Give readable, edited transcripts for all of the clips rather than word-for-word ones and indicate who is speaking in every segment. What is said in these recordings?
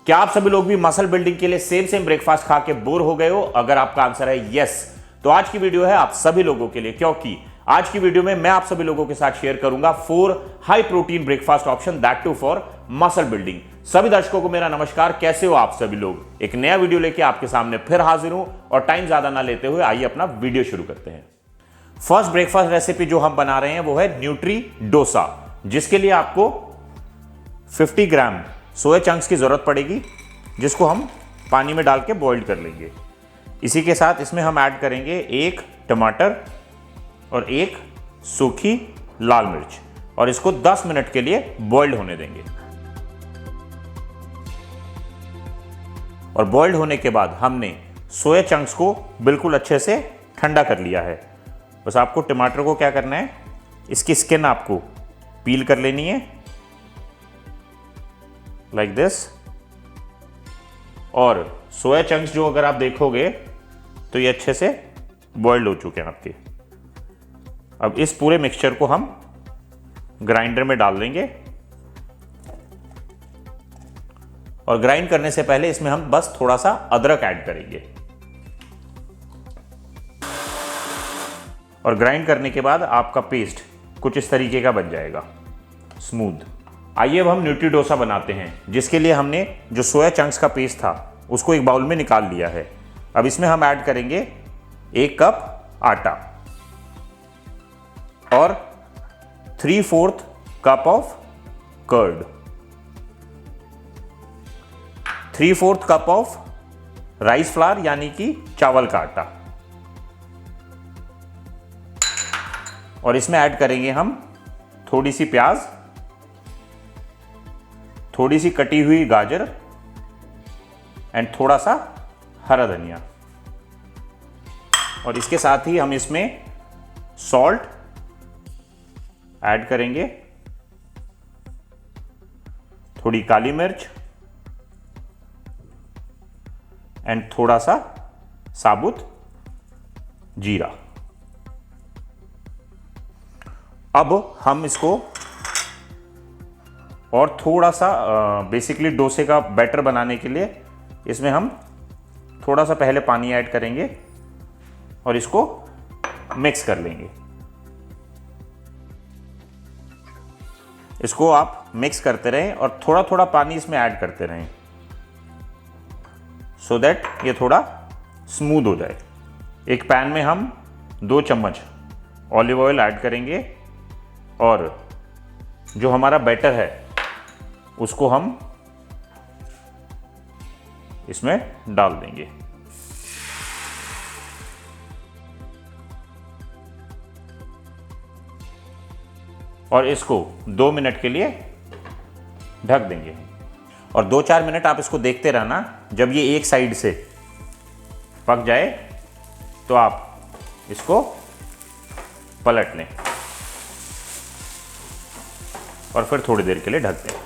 Speaker 1: क्या आप सभी लोग भी मसल बिल्डिंग के लिए सेम ब्रेकफास्ट खा के बोर हो गए हो? अगर आपका आंसर है यस, तो आज की वीडियो है आप सभी लोगों के लिए, क्योंकि आज की वीडियो में मैं आप सभी लोगों के साथ शेयर करूंगा 4 high protein breakfast option, that too for muscle building. सभी दर्शकों को मेरा नमस्कार, कैसे हो आप सभी लोग? एक नया वीडियो लेके आपके सामने फिर हाजिर हूं और टाइम ज्यादा ना लेते हुए आइए अपना वीडियो शुरू करते हैं। फर्स्ट ब्रेकफास्ट रेसिपी जो हम बना रहे हैं वो है न्यूट्री डोसा, जिसके लिए आपको 50 ग्राम सोया चंक्स की जरूरत पड़ेगी, जिसको हम पानी में डाल के बॉइल्ड कर लेंगे। इसी के साथ इसमें हम ऐड करेंगे 1 टमाटर और 1 सूखी लाल मिर्च और इसको 10 मिनट के लिए बॉइल्ड होने देंगे। और बॉइल्ड होने के बाद हमने सोया चंक्स को बिल्कुल अच्छे से ठंडा कर लिया है। बस आपको टमाटर को क्या करना है, इसकी स्किन आपको पील कर लेनी है लाइक दिस। और सोया चंक्स जो अगर आप देखोगे तो ये अच्छे से बॉइल्ड हो चुके हैं आपके। अब इस पूरे मिक्सचर को हम ग्राइंडर में डाल देंगे और ग्राइंड करने से पहले इसमें हम बस थोड़ा सा अदरक ऐड करेंगे। और ग्राइंड करने के बाद आपका पेस्ट कुछ इस तरीके का बन जाएगा, स्मूथ। आइए अब हम न्यूट्री डोसा बनाते हैं, जिसके लिए हमने जो सोया चंक्स का पेस्ट था उसको एक बाउल में निकाल लिया है। अब इसमें हम ऐड करेंगे 1 कप आटा और 3/4 cup of curd, 3/4 cup of rice flour यानी कि चावल का आटा, और इसमें ऐड करेंगे हम थोड़ी सी प्याज, थोड़ी सी कटी हुई गाजर एंड थोड़ा सा हरा धनिया। और इसके साथ ही हम इसमें सॉल्ट ऐड करेंगे, थोड़ी काली मिर्च एंड थोड़ा सा साबुत जीरा। अब हम इसको और थोड़ा सा बेसिकली डोसे का बैटर बनाने के लिए इसमें हम थोड़ा सा पहले पानी ऐड करेंगे और इसको मिक्स कर लेंगे। इसको आप मिक्स करते रहें और थोड़ा थोड़ा पानी इसमें ऐड करते रहें सो दैट ये थोड़ा स्मूथ हो जाए। एक पैन में हम 2 चम्मच ऑलिव ऑयल ऐड करेंगे और जो हमारा बैटर है उसको हम इसमें डाल देंगे। और इसको 2 मिनट के लिए ढक देंगे और 2-4 मिनट आप इसको देखते रहना। जब ये एक साइड से पक जाए तो आप इसको पलट लें और फिर थोड़ी देर के लिए ढक दें।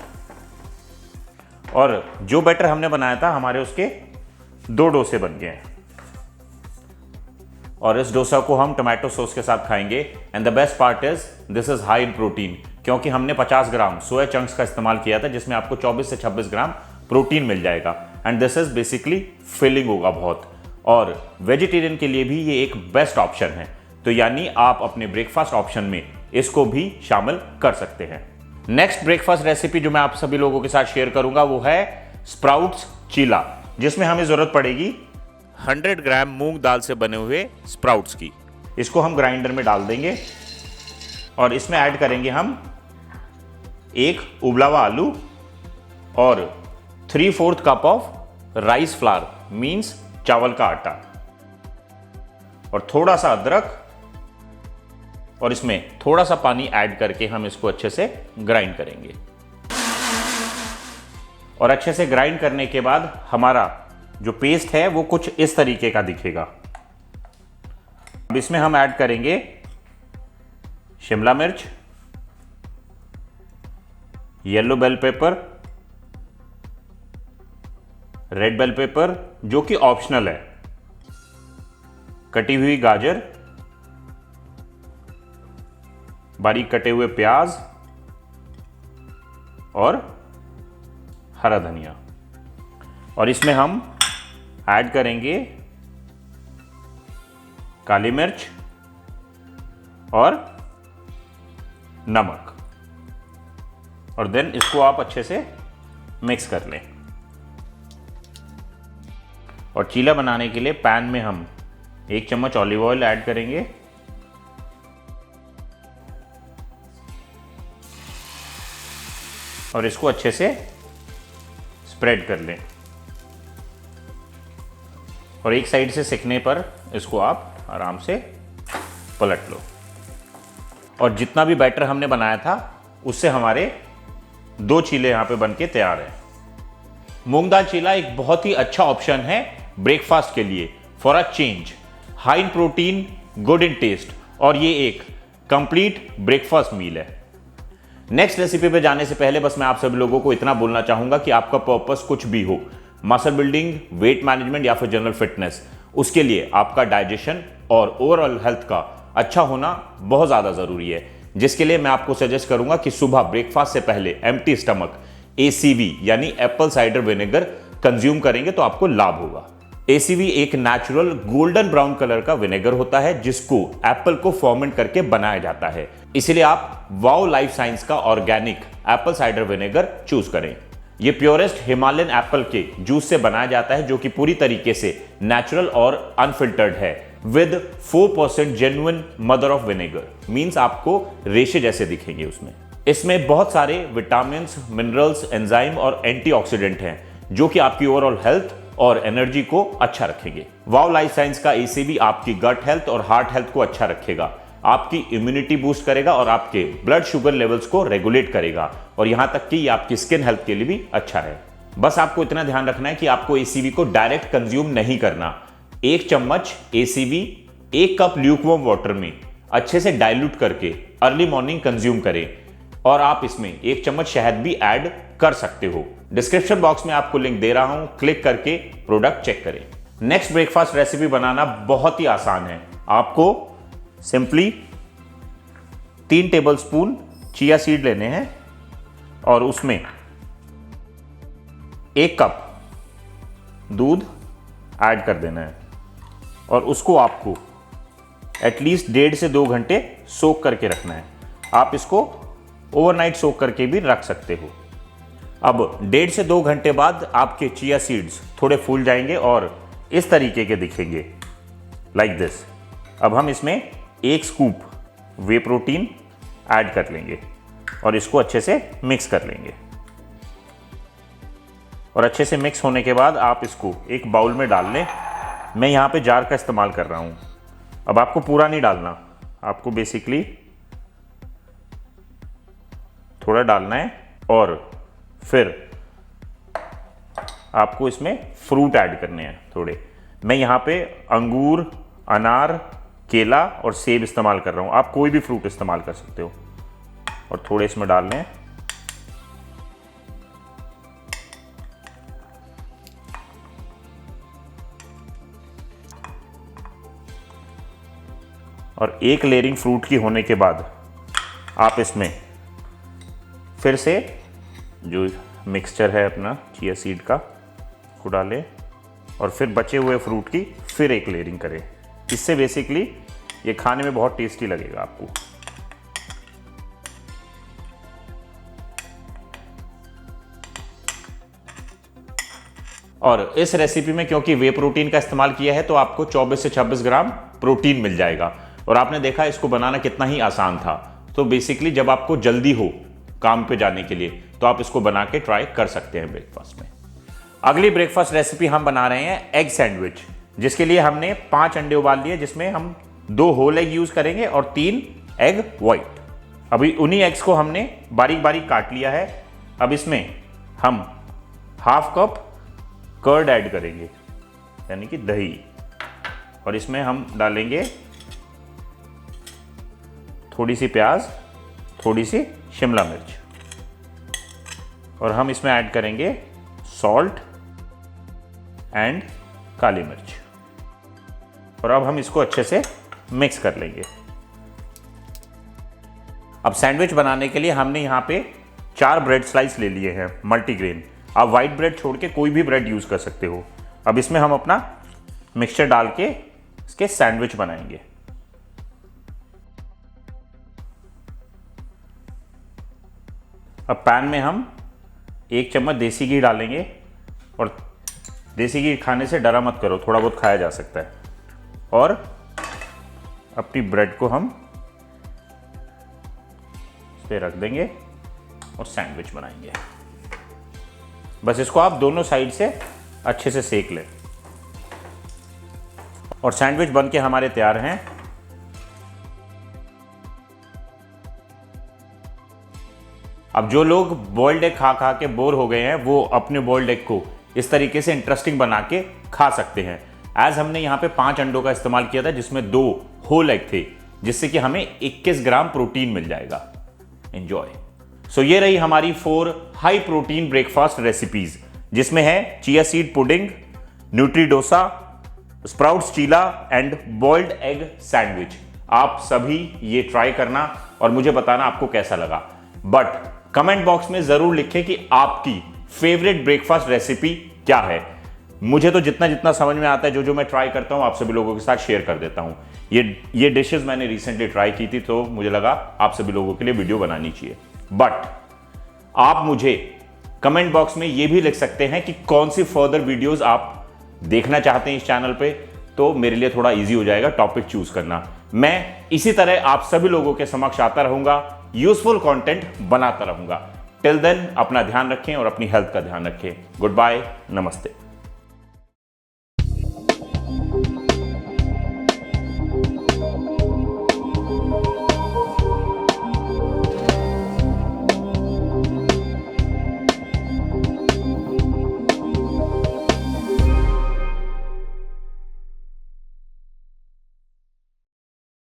Speaker 1: और जो बैटर हमने बनाया था हमारे उसके 2 डोसे बन गए हैं और इस डोसा को हम टोमेटो सॉस के साथ खाएंगे। And the best part is this is high in protein, क्योंकि हमने 50 ग्राम सोया चंक्स का इस्तेमाल किया था, जिसमें आपको 24 से 26 ग्राम प्रोटीन मिल जाएगा। And this is basically filling होगा बहुत। और वेजिटेरियन के लिए भी ये एक बेस्ट ऑप्शन है, तो यानी आप अपने ब्रेकफास्ट ऑप्शन में इसको भी शामिल कर सकते हैं। नेक्स्ट ब्रेकफास्ट रेसिपी जो मैं आप सभी लोगों के साथ शेयर करूंगा वो है स्प्राउट्स चीला, जिसमें हमें जरूरत पड़ेगी 100 ग्राम मूंग दाल से बने हुए स्प्राउट्स की। इसको हम ग्राइंडर में डाल देंगे और इसमें ऐड करेंगे हम 1 उबला हुआ आलू और 3/4 cup of rice flower means चावल का आटा और थोड़ा सा अदरक, और इसमें थोड़ा सा पानी ऐड करके हम इसको अच्छे से ग्राइंड करेंगे। और अच्छे से ग्राइंड करने के बाद हमारा जो पेस्ट है वो कुछ इस तरीके का दिखेगा। अब इसमें हम ऐड करेंगे शिमला मिर्च, yellow bell pepper, red bell pepper जो कि ऑप्शनल है, कटी हुई गाजर, बारीक कटे हुए प्याज और हरा धनिया। और इसमें हम ऐड करेंगे काली मिर्च और नमक, और देन इसको आप अच्छे से मिक्स कर लें। और चीला बनाने के लिए पैन में हम 1 चम्मच ऑलिव ऑयल ऐड करेंगे, और इसको अच्छे से स्प्रेड कर लें, और एक साइड से सिकने पर इसको आप आराम से पलट लो। और जितना भी बैटर हमने बनाया था उससे हमारे 2 चीले यहाँ पे बनके तैयार हैं। मूंग दाल चीला एक बहुत ही अच्छा ऑप्शन है ब्रेकफास्ट के लिए, for a change, high in protein, good in taste, और ये एक कंप्लीट ब्रेकफास्ट मील है। नेक्स्ट रेसिपी पे जाने से पहले बस मैं आप सभी लोगों को इतना बोलना चाहूंगा कि आपका पर्पस कुछ भी हो, मसल बिल्डिंग, वेट मैनेजमेंट या फिर जनरल फिटनेस, उसके लिए आपका डाइजेशन और ओवरऑल हेल्थ का अच्छा होना बहुत ज़्यादा ज़रूरी है, जिसके लिए मैं आपको सजेस्ट करूंगा कि सुबह ब्रेकफास्ट से पहले एम्प्टी स्टमक ACV यानी एप्पल साइडर विनेगर कंज्यूम करेंगे तो आपको लाभ होगा। ACV एक नेचुरल गोल्डन ब्राउन कलर का विनेगर होता है जिसको एप्पल को फर्मेंट करके बनाया जाता है, इसलिए आप वाओ लाइफ साइंस का organic Apple cider vinegar choose करें। यह प्योरेस्ट हिमालयन एप्पल के जूस से बनाया जाता है जो कि पूरी तरीके से नेचुरल और अनफिल्टर्ड है, with 4% genuine mother of vinegar, means आपको रेशे जैसे दिखेंगे उसमें। इसमें बहुत सारे विटामिन, मिनरल्स, एंजाइम और एंटीऑक्सीडेंट हैं जो कि आपकी ओवरऑल हेल्थ और एनर्जी को अच्छा रखेंगे। वाओ लाइफ साइंस का ACV आपकी गट हेल्थ और हार्ट हेल्थ को अच्छा रखेगा, आपकी इम्यूनिटी बूस्ट करेगा और आपके ब्लड शुगर लेवल्स को रेगुलेट करेगा, और यहां तक कि आपकी स्किन हेल्थ के लिए भी अच्छा है। बस आपको इतना ध्यान रखना है कि आपको ACV को डायरेक्ट कंज्यूम नहीं करना। 1 चम्मच ACV 1 कप ल्यूकवार्म वाटर में अच्छे से डाइल्यूट करके अर्ली मॉर्निंग कंज्यूम करें, और आप इसमें 1 चम्मच शहद भी ऐड कर सकते हो। डिस्क्रिप्शन बॉक्स में आपको लिंक दे रहा हूं, क्लिक करके प्रोडक्ट चेक करें। नेक्स्ट ब्रेकफास्ट रेसिपी बनाना बहुत ही आसान है। आपको सिंपली 3 टेबलस्पून चिया सीड लेने हैं और उसमें 1 कप दूध ऐड कर देना है, और उसको आपको एटलीस्ट 1.5 से 2 घंटे सोक करके रखना है। आप इसको ओवरनाइट सोक करके भी रख सकते हो। अब 1.5 से 2 घंटे बाद आपके चिया सीड्स थोड़े फूल जाएंगे और इस तरीके के दिखेंगे, लाइक दिस। अब हम इसमें 1 स्कूप वे प्रोटीन ऐड कर लेंगे और इसको अच्छे से मिक्स कर लेंगे, और अच्छे से मिक्स होने के बाद आप इसको एक बाउल में डाल लें। मैं यहाँ पे जार का इस्तेमाल कर रहा हूँ। अब आपको पूरा नहीं डालना, आपको बेसिकली थोड़ा डालना है, और फिर आपको इसमें फ्रूट ऐड करने हैं थोड़े। मैं यहाँ पे अंगूर, अनार, केला और सेब इस्तेमाल कर रहा हूँ, आप कोई भी फ्रूट इस्तेमाल कर सकते हो, और थोड़े इसमें डालने हैं। और एक लेयरिंग फ्रूट की होने के बाद आप इसमें फिर से जो मिक्सचर है अपना चिया सीड का को डालें, और फिर बचे हुए फ्रूट की फिर एक लेयरिंग करें। इससे बेसिकली ये खाने में बहुत टेस्टी लगेगा आपको। और इस रेसिपी में क्योंकि वे प्रोटीन का इस्तेमाल किया है तो आपको 24 से 26 ग्राम प्रोटीन मिल जाएगा। और आपने देखा इसको बनाना कितना ही आसान था। तो बेसिकली जब आपको जल्दी हो काम पे जाने के लिए तो आप इसको बना के ट्राई कर सकते हैं ब्रेकफास्ट में। अगली ब्रेकफास्ट रेसिपी हम बना रहे हैं एग सैंडविच, जिसके लिए हमने 5 अंडे उबाल लिए, जिसमें हम 2 होल एग यूज करेंगे और 3 एग व्हाइट। अभी उन्हीं एग्स को हमने बारीक बारीक काट लिया है। अब इसमें हम 1/2 कप कर्ड ऐड करेंगे, यानी कि दही, और इसमें हम डालेंगे थोड़ी सी प्याज, थोड़ी सी शिमला मिर्च, और हम इसमें ऐड करेंगे सॉल्ट एंड काली मिर्च, और अब हम इसको अच्छे से मिक्स कर लेंगे। अब सैंडविच बनाने के लिए हमने यहाँ पे 4 ब्रेड स्लाइस ले लिए हैं मल्टीग्रेन। आप व्हाइट ब्रेड छोड़ के कोई भी ब्रेड यूज़ कर सकते हो। अब इसमें हम अपना मिक्सचर डाल के इसके सैंडविच बनाएंगे। अब पैन में हम 1 चम्मच देसी घी डालेंगे, और देसी घी खाने से डरा मत करो, थोड़ा बहुत खाया जा सकता है। और अपनी ब्रेड को हम इस पे रख देंगे और सैंडविच बनाएंगे। बस इसको आप दोनों साइड से अच्छे से सेक लें, और सैंडविच बन के हमारे तैयार हैं। अब जो लोग बॉइल्ड एग खा खा के बोर हो गए हैं, वो अपने बॉइल्ड एग को इस तरीके से इंटरेस्टिंग बना के खा सकते हैं। एज हमने यहाँ पे 5 अंडों का इस्तेमाल किया था, जिसमें 2 होल एग थे, जिससे कि हमें 21 ग्राम प्रोटीन मिल जाएगा। एंजॉय। सो ये रही हमारी 4 हाई प्रोटीन ब्रेकफास्ट रेसिपीज, जिसमें है chia seed pudding, nutri dosa, sprouts cheela and boiled egg sandwich. आप सभी ये ट्राई करना और मुझे बताना आपको कैसा लगा। बट कमेंट बॉक्स में जरूर लिखें कि आपकी फेवरेट ब्रेकफास्ट रेसिपी क्या है। मुझे तो जितना जितना समझ में आता है, जो मैं ट्राई करता हूं, आप सभी लोगों के साथ शेयर कर देता हूं। ये डिशेस मैंने रिसेंटली ट्राई की थी, तो मुझे लगा आप सभी लोगों के लिए वीडियो बनानी चाहिए। बट आप मुझे कमेंट बॉक्स में ये भी लिख सकते हैं कि कौन सी फर्दर वीडियोस आप देखना चाहते हैं इस चैनल पे, तो मेरे लिए थोड़ा इजी हो जाएगा टॉपिक चूज करना। मैं इसी तरह आप सभी लोगों के समक्ष आता रहूंगा, यूजफुल कंटेंट बनाता रहूंगा। टिल देन अपना ध्यान रखें और अपनी हेल्थ का ध्यान रखें। गुड बाय, नमस्ते।